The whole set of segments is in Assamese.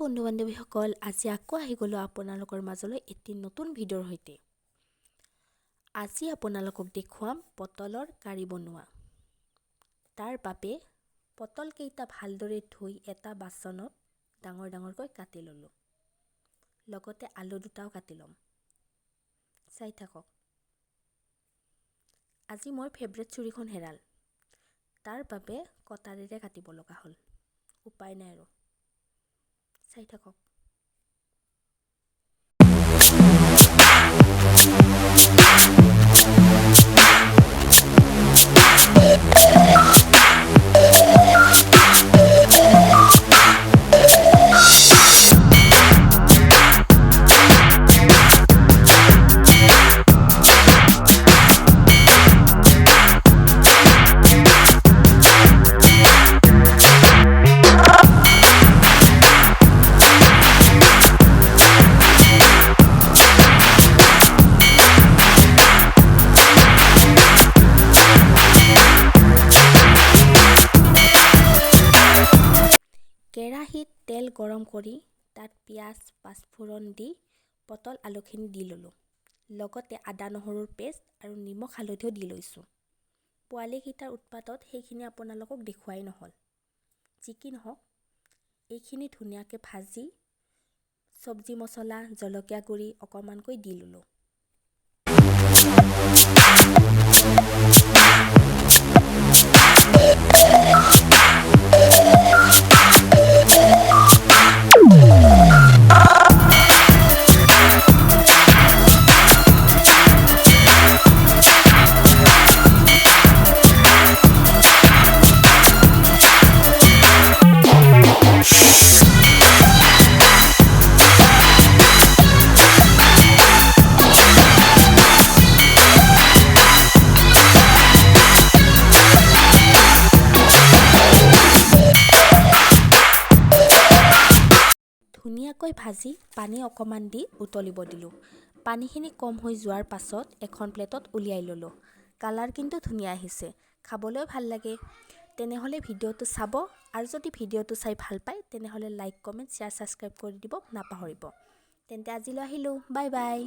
বন্ধু বান্ধৱীসকল, আজি আকৌ আহি গ'লোঁ আপোনালোকৰ মাজলৈ এটি নতুন ভিডিঅ'ৰ সৈতে। আজি আপোনালোকক দেখুৱাম পটলৰ কাৰি বনোৱা। তাৰ বাবে পটলকেইটা ভালদৰে ধুই এটা বাচনত ডাঙৰ ডাঙৰকৈ কাটি ল'লোঁ। লগতে আলু দুটাও কাটি ল'ম। চাই থাকক। আজি মোৰ ফেভৰেট চুৰিখন হেৰাল। তাৰ বাবে কটাৰীৰে কাটিব লগা হ'ল। উপায় নাই আৰু। চাই থাকক। কেৰাহীত তেল গৰম কৰি তাত পিঁয়াজ পাঁচফোৰণ দি পটল আলুখিনি দি ল'লোঁ। লগতে আদা নহৰুৰ পেষ্ট আৰু নিমখ হালধিও দি লৈছোঁ। পোৱালীকেইটাৰ উৎপাতত সেইখিনি আপোনালোকক দেখুৱাই নহ'ল। যি কি নহওক, এইখিনি ধুনীয়াকৈ ভাজি চব্জি মছলা জলকীয়া গুড়ি অকণমানকৈ দি ল'লোঁ। ধুনীয়াকৈ ভাজি পানী অকণমান দি উতলিব দিলোঁ। পানীখিনি কম হৈ যোৱাৰ পাছত এখন প্লেটত উলিয়াই ল'লোঁ। কালাৰ কিন্তু ধুনীয়া আহিছে, খাবলৈও ভাল লাগে। তেনেহ'লে ভিডিঅ'টো চাব, আৰু যদি ভিডিঅ'টো চাই ভাল পায় তেনেহ'লে লাইক কমেণ্ট শ্বেয়াৰ ছাবস্ক্ৰাইব কৰি দিব নাপাহৰিব। তেন্তে আজিলৈ আহিলোঁ, bye bye.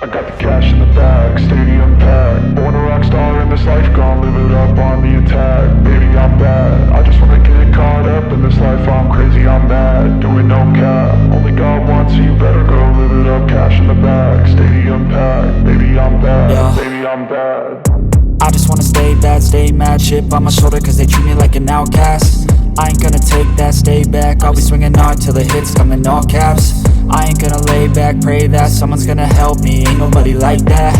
I got the cash in the bag, stadium packed. Born a rock star in this life, gone live it up on the attack. Baby, I'm bad, I just wanna get caught up in this life. I'm crazy, I'm mad, doing no cap. Only got one, so you better go live it up. Cash in the bag, stadium packed. Baby, I'm bad, baby, I'm bad. I just wanna stay bad, stay mad. Chip on my shoulder cause they treat me like an outcast. I ain't gonna take that, stay back. I'll be swinging hard till the hits come in all caps. I ain't gonna lay back, pray that someone's gonna help me. Ain't nobody like that.